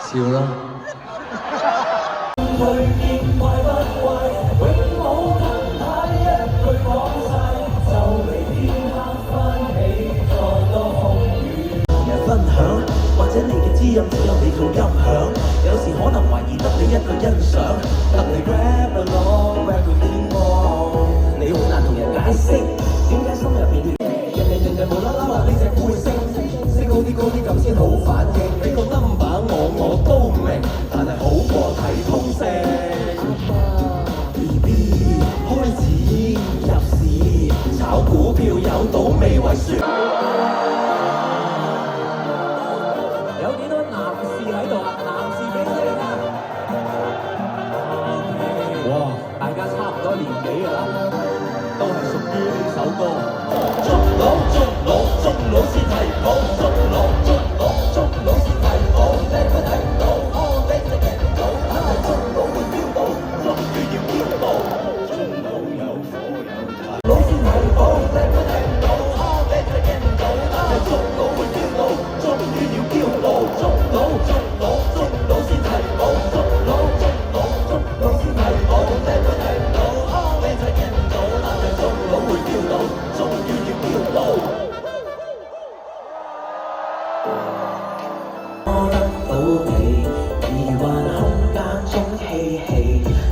笑啦。分享，或者你嘅知音只有你做音響，有時可能懷疑得你一個欣賞，得你 rap along rap 到天光，你好難同人解釋點解心入邊人無啦啦話呢隻股會升高啲咁先好反應，俾個 number 我都明，但係好過睇通勝。BB 開始入市炒股票有賭未為輸。有幾多男士喺度啊？男士俾聲啊！哇！大家差唔多年紀㗎啦，都係屬於呢首歌。中佬先係寶，中佬先係寶，靚佢睇唔到，靚佢睇唔到，但係中佬會飆到，終於要飆到。中佬有火有態，佬先係寶，靚佢睇唔到，靚佢睇唔到，但係中佬會飆到，終於要飆到。中佬先係寶，中佬先係寶，靚佢睇唔到，靚佢睇唔到，但係中佬會飆到，終於要飆到。摸得到你，疑幻空間中嬉戲，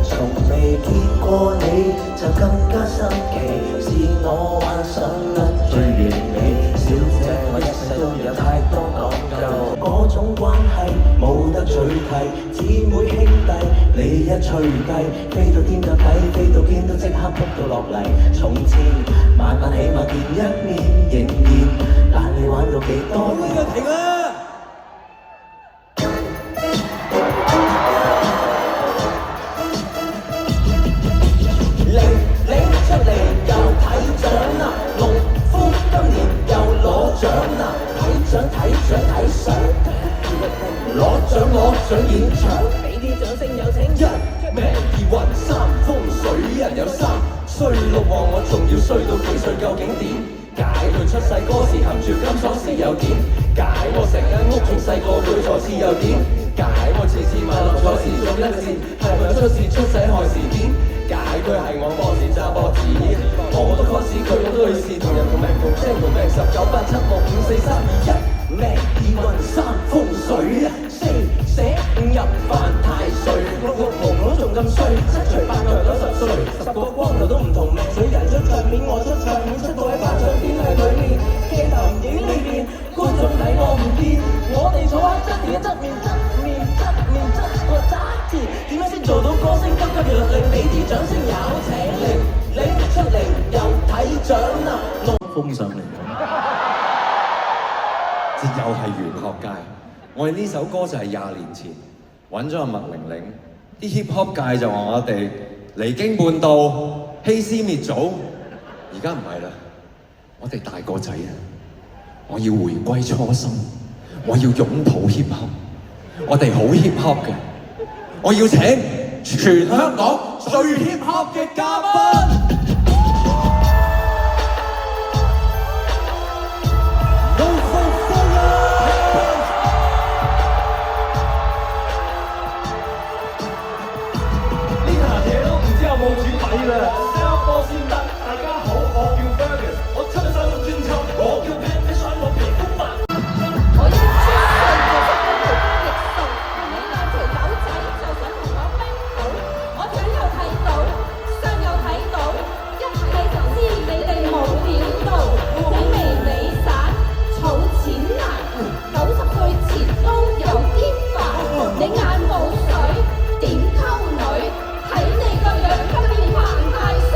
從未見過你就更加新奇，是我幻想得最完美。小姐，我一世都有太多講究，嗰種關係冇得取替，姊妹兄弟你一吹雞，飛到天就睇，飛到邊都即刻撲到落嚟。從前晚起碼見一面，仍然懶你玩到幾多？呢個停啦！出嚟又睇獎啦，農夫今年又攞獎啦，睇獎現場，俾啲掌聲有請。一命二運三風水人有三，衰六旺我仲要衰到幾歲？究竟點解佢出世嗰時含住金鎖匙又點解我成間屋從細個對錯字又點解我次次買落咗時中一次，係咪出事出世害時點解佢係我博士揸波子，我都 cos 佢我都去試，同人同命同聲同命1987654321，命二運三風水，四捨五入犯太歲，六無腦仲咁衰，七除八強90歲，10個光頭都唔同命，水人出場面我出場面，出到喺頒獎典禮裏面，鏡頭唔影呢邊，觀眾睇我唔見，我哋坐喺側田嘅側面個側田，點樣先做到歌星急原來令俾啲掌聲有請拎出嚟又睇獎啦，封上嚟咁，又係玄學界。我哋呢首歌就係20年前揾咗阿麥玲玲，啲 hip hop 界就話我哋離經叛道、欺師滅祖，而家唔係啦，我哋大個仔啊，我要回歸初心，我要擁抱 hip hop， 我哋好 hip hop 嘅，我要請全香港最 hip hop 嘅嘉賓。冇主米啦，收波先得。大家好，我叫 Fergus， 我出咗首專輯，我叫 Pat， 你想我皮膚白。我一出世就識得做公益數，你兩條友仔就想同我冰島，我嘴又睇到，相又睇到，一睇就知你哋冇料到，你微你散，儲錢難，90歲前都有啲煩，你眼冇水點溝女？睇你個樣今年犯太歲，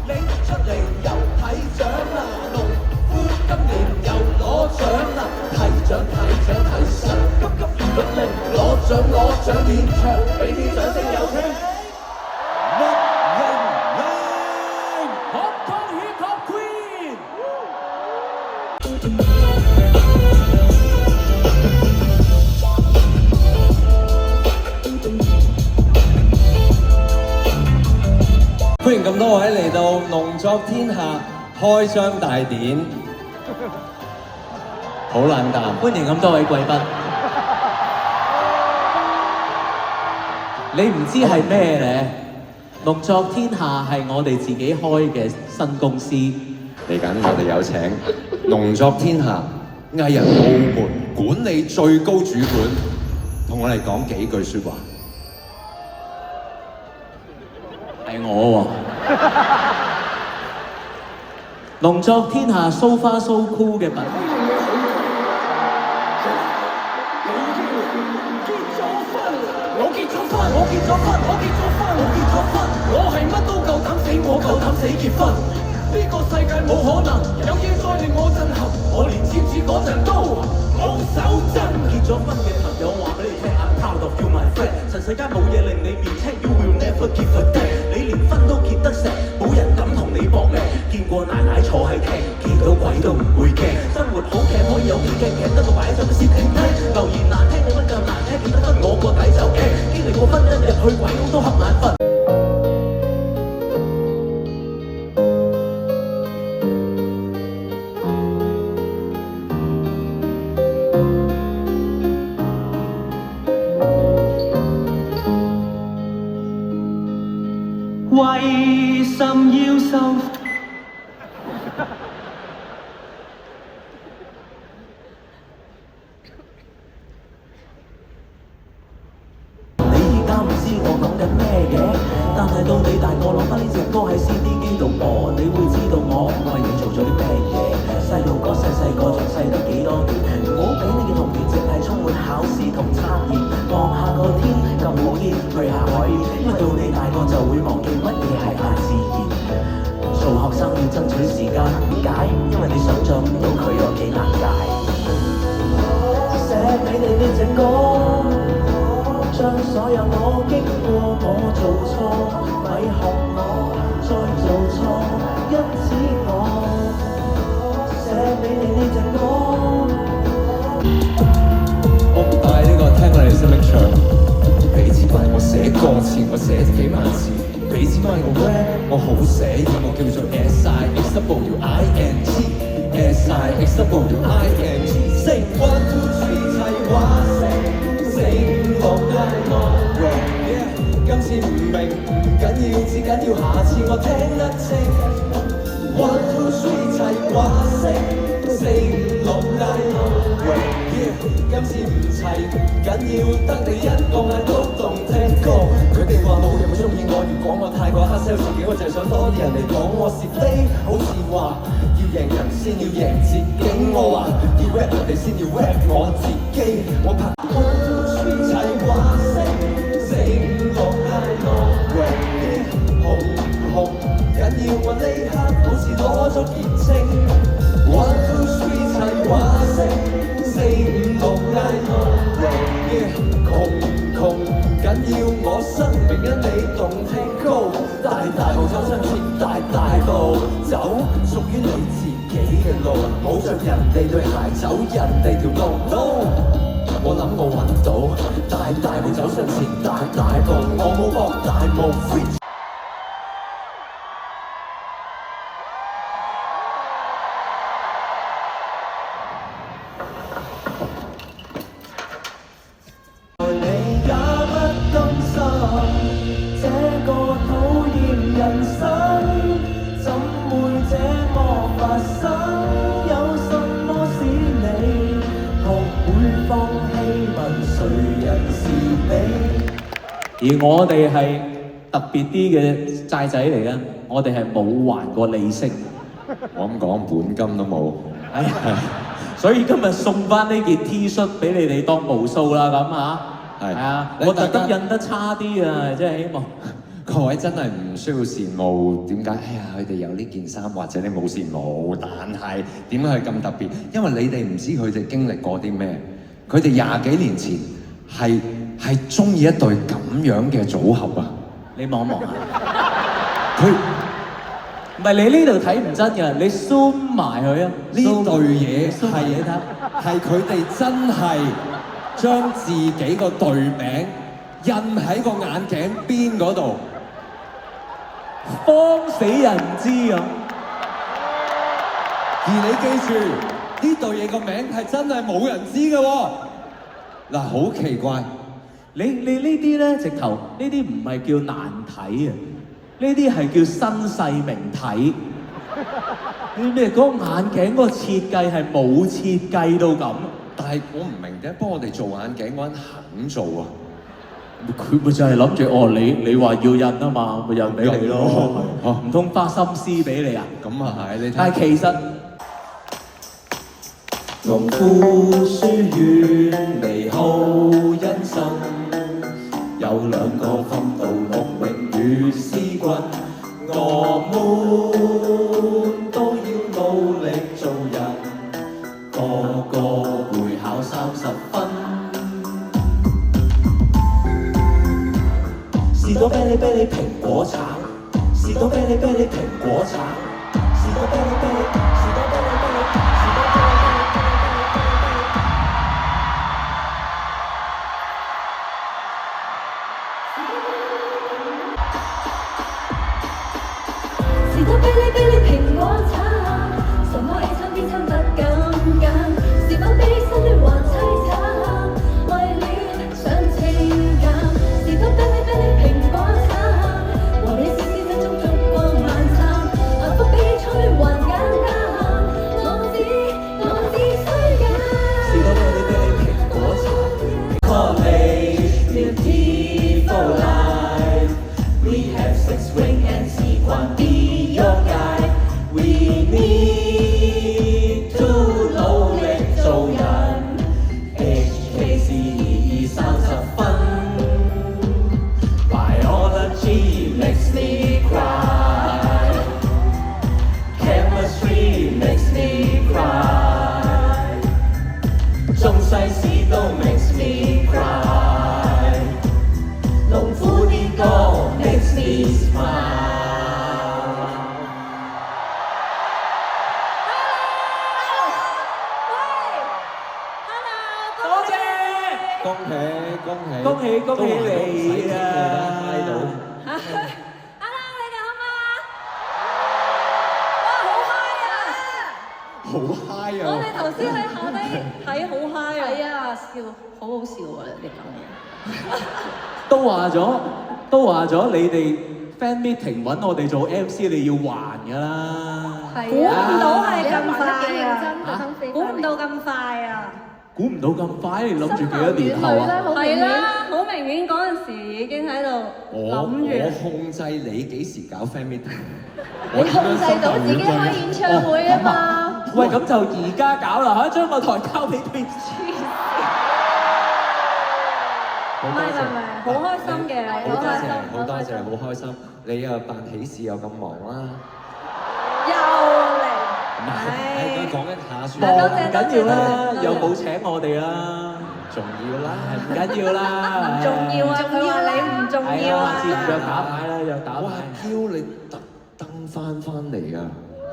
你出嚟又睇獎啦，農夫今年又攞獎啦，睇獎急如律令攞獎現場，俾啲掌聲有請。歡迎歡迎咁多位嚟到農作天下開張大典，好冷淡。歡迎咁多位貴賓。你唔知係咩咧？農作天下係我哋自己開嘅新公司。嚟緊我哋有請農作天下藝人部門管理最高主管，同我哋講幾句説話。係我喎。農作天下 so far so cool 嘅品。我係乜都夠膽死，我夠膽死結婚。呢個世界冇可能有嘢再令我震撼，我連簽字嗰陣都冇手震。結咗婚嘅朋友話俾你聽 ，I'm proud of you my friend。塵世間冇嘢令你面青 ，You will never give a damn。你連婚都結得成，冇人敢同你搏命。見過奶奶坐喺廳，見到鬼都唔會驚。生活好劇可以有幾驚，劇得個擺咗個攝影廳。留言難聽，你乜咁難聽，見得分我個底就驚。經歷過婚姻入去鬼屋都瞌眼瞓。為甚要受？你而家唔知我講緊咩嘅，但係到你大個攞翻呢隻歌喺 CD 機度播，你會知道我為你做咗啲咩嘢。細路哥細細個仲細得幾多年，唔好俾你嘅童年淨係充滿考試同測驗。望下個天咁好啲，去下海邊，因為到你大個就會忘記乜嘢係大自然。做學生要爭取時間，點解？因為你想像唔到佢有幾難解。寫俾你呢隻歌，將所有我經過我做錯，咪學我再做錯，因此我寫俾你呢隻歌。我唔帶呢個聽我哋識唔識唱，俾錢買我寫歌詞，我寫幾萬字。俾錢買我 rap， 我好寫，我叫做 SIXWING，SIXWING。Sing 1 2 3齊話聲，4 5 6 9 10。今次唔明唔緊要，只緊要下次我聽得清。1 2 3齊話聲，4 5 6 9 10。今次唔齊唔緊要，得你一個眼都動聽歌。佢哋話冇人會中意我，如果我太過黑 sell 自己，我就係想多啲人嚟講我是非。好似話要贏人先要贏自己，我話要 rap 人哋先要 rap 我自己。我拍1 2 3齊話聲，4 5 6 9 10。紅唔紅緊要，我呢刻好似攞咗傑青。1 2 3齊話聲，4 5 6 9 10。窮唔窮緊要，我生命因你動聽高。大大步走向前，大大步走屬於你自己嘅路，冇着人哋對鞋走人哋條路。No， 我諗我揾到，大大步走向前，大大步，我冇搏大霧。而我哋係特別啲嘅債仔嚟嘅，我哋係冇還過利息。我咁講本金都冇。所以今日送翻呢件 T 恤俾你哋當無數啦，咁啊，係啊，我特登印得差啲啊，即係希望各位真係唔需要羨慕。點解？哎呀，佢哋有呢件衫，或者你冇羨慕，但係點解係咁特別？因為你哋唔知佢哋經歷過啲咩。佢哋20幾年前係中意一對咁樣嘅組合啊！你望一望啊！佢唔係你呢度睇唔真嘅，你 zoom 埋佢啊！呢對嘢係佢哋真係將自己個隊名印喺個眼鏡邊嗰度。慌死人知咁。而你記住呢對嘢個名係真係冇人知嘅喎。嗱，好奇怪，你呢啲咧，直頭呢啲唔係叫難睇啊，呢啲係叫身世名體。你咩嗰個眼鏡嗰個設計係冇設計到咁。但係我唔明點解幫我哋做眼鏡嗰人肯做啊？佢咪就係諗住哦，你話要印啊嘛，咪印俾你咯。唔通花心思俾你啊？咁啊係，你睇。但係其實農夫書院美好人生，有兩個奮鬥陸永與思君，我們都要努力做人，個個會考30分。士多啤梨啤梨蘋果橙，士多啤梨啤梨蘋果橙，士多啤梨啤梨，士多啤梨啤梨，士多啤梨啤梨。士多啤梨啤梨蘋果橙，什麼 A 餐 B 餐不敢揀，是否比失戀還凄慘？為戀上情感，士多啤梨啤梨蘋果橙，和你絲絲真中燭光晚餐，幸福比初戀還簡單，我只需揀。士多啤梨啤梨蘋果橙 ，College beautiful life, we have 6 ring and 時慣 be your guide, we need to 努力做人 ，HKC 2230分 ，Biology makes me cry, Chemistry makes me cry, 中西史都 makes me cry, 農夫啲歌 makes me smile。多謝，恭喜恭喜恭喜你啊！睇到。 Hello，你哋好嗎？哇，好 high 啊！好 high 啊！我哋頭先喺下低睇好 high 啊！係啊，笑好好笑啊！你講嘢。都話咗，你哋 fan meeting 揾我哋做 MC， 你要還㗎啦。估唔到係咁快啊！估唔到咁快啊！估唔到咁快，你諗住幾多年後啊？係啦，好明顯嗰陣時已經喺度我諗住。控制你幾時搞 fan meeting，你控制到自己開演唱會啊嘛！喂，咁就而家搞啦嚇，將個台交俾佢。唔係，好開心嘅，好多謝，好好多謝，好開心。你又辦喜事又咁忙啦，又嚟，再講一下算忙多謝唔緊要啦，多謝又冇請我哋啦，重要啦，唔緊要啦，重要啊！佢話你唔重要啊！下次約打牌啦，約打哇！牌。嬌你特登翻嚟啊！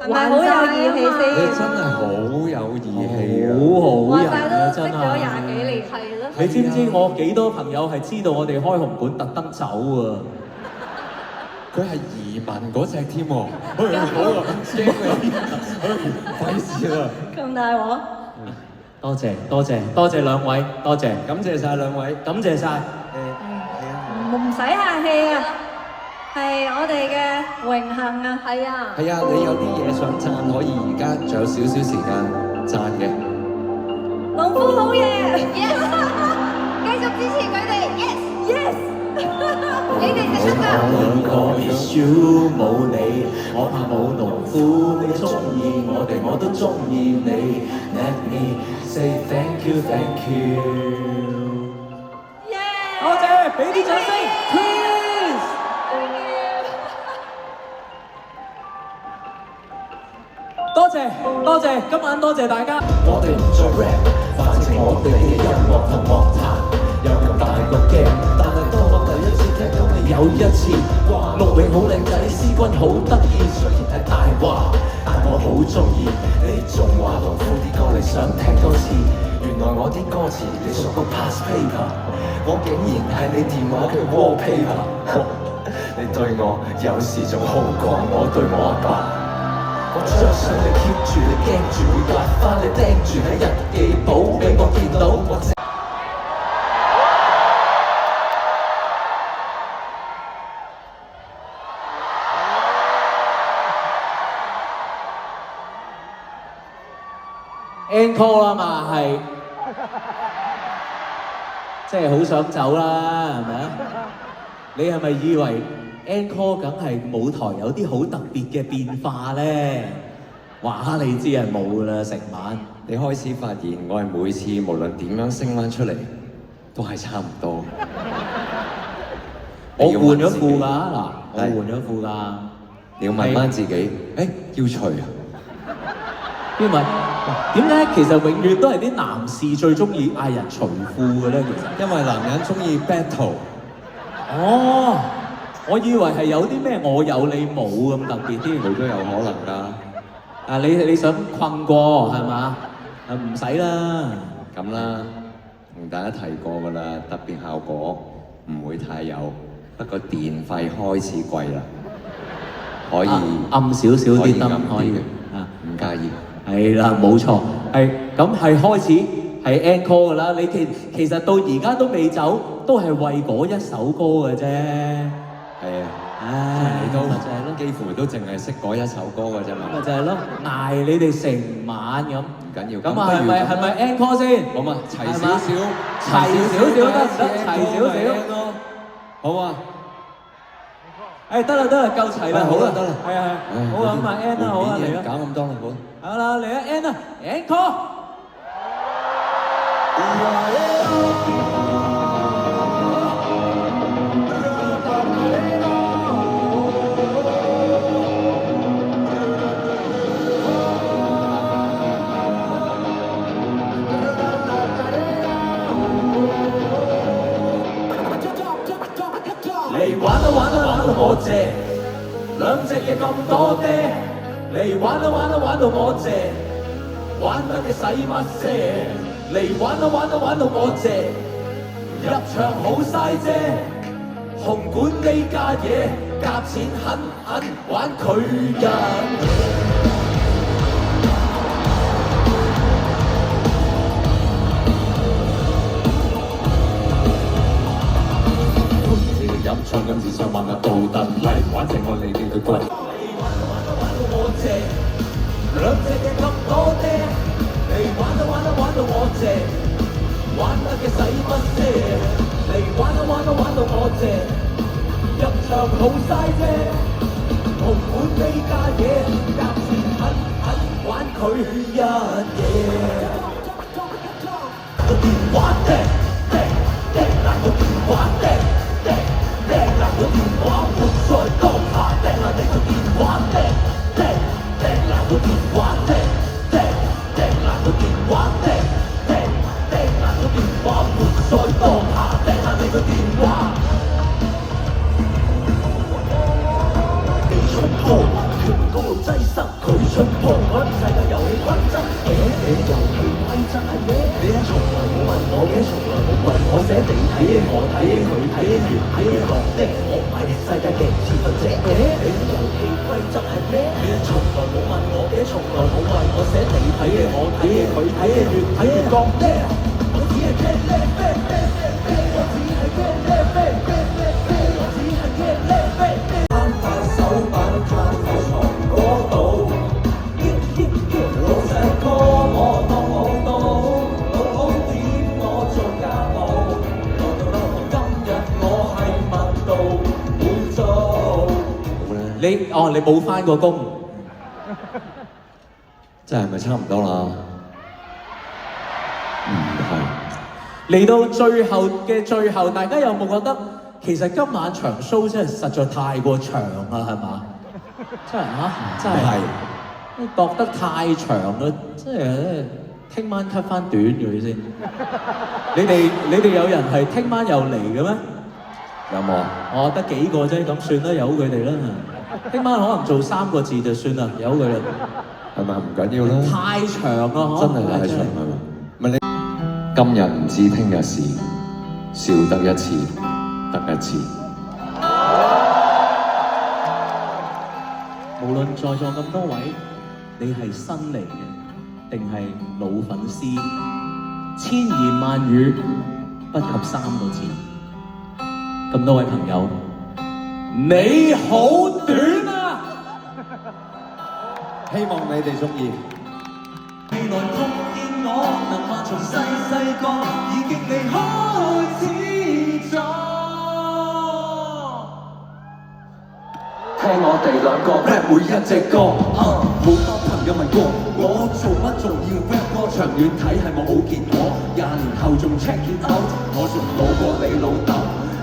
係咪好有義氣先？你真係好有義氣啊！好人話晒啊，真都識咗係。 20幾年，係咯。你知唔知我幾多朋友係知道我哋開紅館特登走啊？佢係移民嗰隻添喎，好啊，驚你，費事啦！咁大鑊！多謝兩位，多謝，感謝晒兩位，感謝晒。唔使客氣啊，係我哋嘅榮幸啊，係啊。係啊，你有啲嘢想讚，可以而家仲有少少時間讚嘅。農夫好嘢 ，yes， 繼續支持佢哋 ，yes， 你哋就出㗎。我兩個 issue 冇你，我怕冇農夫，你中意我哋，我都中意你。Let me say thank you, thank you。多謝，俾啲掌聲 ，please。多謝，今晚多謝大家。我哋唔再 rap，反正我哋嘅音樂同樂壇有咁大個 game，但係當我第一次聽到你有一次話陸永好靚仔，思君好得意，雖然係大話，但我好中意。你仲話農夫啲歌你想聽多次，原來我啲歌詞你熟過 past paper，我竟然係你電話嘅 wallpaper。你對我有時仲好過我對我阿爸。我張相你 keep 住，你驚住會刮花，你釘住喺日記簿，俾我見到我。encore 啦嘛，係即係好想走啦，係咪啊？你係咪以為 encore 梗係舞台有啲好特別嘅變化咧？話你知係冇㗎啦，成晚。你開始發現我係每次無論點樣升翻出嚟，都係差唔多。我換咗褲㗎嗱，我換咗褲㗎。你要問翻自己，要除啊？邊問？點解其實永遠都係啲男士最中意嗌人除褲嘅咧？其實因為男人中意 battle。哦，我以為係有啲咩我有你冇咁特別添。佢都有可能㗎。啊，你想困過係嘛？啊，唔使啦。咁啦，同大家提過㗎啦，特別效果唔會太有，不過電費開始貴啦，可以暗少少啲燈可以啊，唔介意。係啦，冇錯，係咁係開始係 encore 㗎啦。你其實到而家都未走，都係為嗰一首歌嘅啫。係啊，唉，你都咪就係咯，幾乎都淨係識嗰一首歌㗎啫嘛。咪就係咯，捱你哋成晚咁。唔緊要。咁啊，係咪 encore 先？好嘛，齊少少，齊少少得唔得？齊少少。好啊。得啦，夠齊啦，好啦，得啦。係啊，好啊，咁啊 N 啦，好啊，嚟啦。搞咁多啦，好。好啦，嚟啊 N 啊 encore。嚟玩啊玩啊玩到我謝，兩隻嘢咁多爹。嚟玩啊玩啊玩到我謝，玩得嘅使乜啫？嚟玩啊玩啊玩到我謝，入場好嘥啫。紅館呢家嘢，夾錢狠狠玩佢人。飲唱咁自上萬嘅道德嚟玩情愛你哋對貴。嚟玩啊玩啊玩到我謝，兩隻嘢咁多爹。嚟玩啊玩啊玩到我謝，玩得嘅使乜啫？嚟玩啊玩啊玩到我謝，入場好嘥啫。紅館呢家嘢，夾錢狠狠玩佢一夜。個電話掟掟掟爛個電話掟。掟爛個電話，活在當下。掟爛你個電話，掟爛個電話，掟爛個電話，掟爛個電話，活在當下。掟爛你個電話。你出鋪，全公路擠塞，佢出鋪，我啲世界遊戲規則，遊戲規則係咩？你從來冇問我嘅，從來冇問我寫地睇嘅，我睇嘅，佢睇嘅，越睇嘅落的，我唔係世界嘅持份者嘅。你遊戲規則係咩？你從來冇問我嘅，從來冇為我寫地睇嘅，我睇嘅，佢睇嘅，越睇越覺的。我只係茄喱啡，我只係茄喱啡，我只係茄喱啡。攤塊手板，攤塊床嗰度，老實哥我當冇到。你冇返過工，真係咪差唔多啦？唔係。嚟到最後嘅最後，大家有冇覺得其實今晚場 show 真係實在太過長啦，係嘛？真係嚇，真係覺得太長啦，真係聽晚 cut 翻短佢先。你哋有人係聽晚又嚟嘅咩？有冇啊？我得幾個啫，咁算啦，由佢哋啦。聽晚可能做3個字就算啦，由佢啦。係咪唔緊要啦？太長啊！真係太長係嘛？唔係你今日唔知聽日事，笑得一次得一次。在座咁多位，你係新嚟嘅定係老粉絲？千言萬語不及3個字。咁多位朋友，你好短啊！希望你哋中意。未來碰見我，能話從細個已經離開始咗。聽我哋兩個 rap 每一隻歌，好多朋友問過我做乜仲要 rap 歌，長遠睇係冇好結果，20年後仲 check it out，我仲老過你老豆，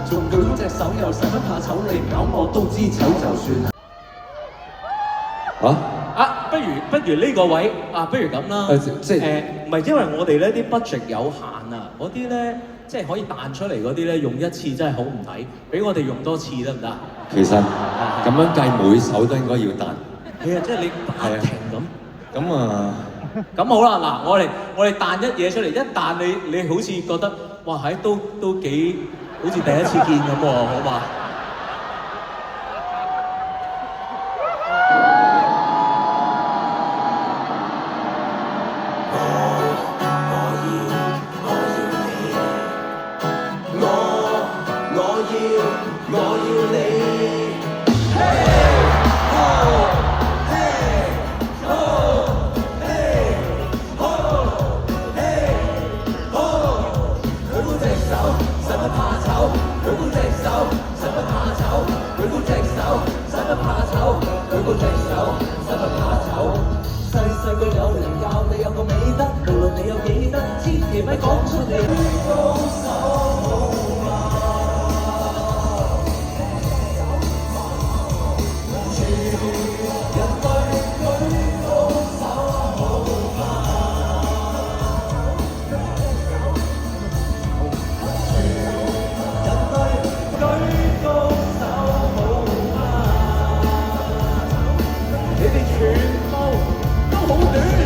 仲舉高隻手又使乜怕醜，你唔搞我都知醜就算。不如呢個位不如咁啦，即係唔係因為我哋呢啲 budget 有限啊，嗰啲咧即係可以彈出嚟嗰啲咧，用一次真係好唔抵，俾我哋用多次得唔得？其實咁樣計每首都應該要彈。係啊，即係你不停咁。咁啊，咁好啦，嗱，我哋彈一嘢出嚟，一彈你好似覺得哇，都幾好似第一次見咁喎，好嘛？我要你。佢嗰隻手，使乜怕醜？佢嗰隻手，使乜怕醜？佢嗰隻手，使乜怕醜？佢嗰隻手，使乜怕醜？細個有人教你有個美德，無論你有幾得，千祈咪講出嚟。高手。你哋全部都好短。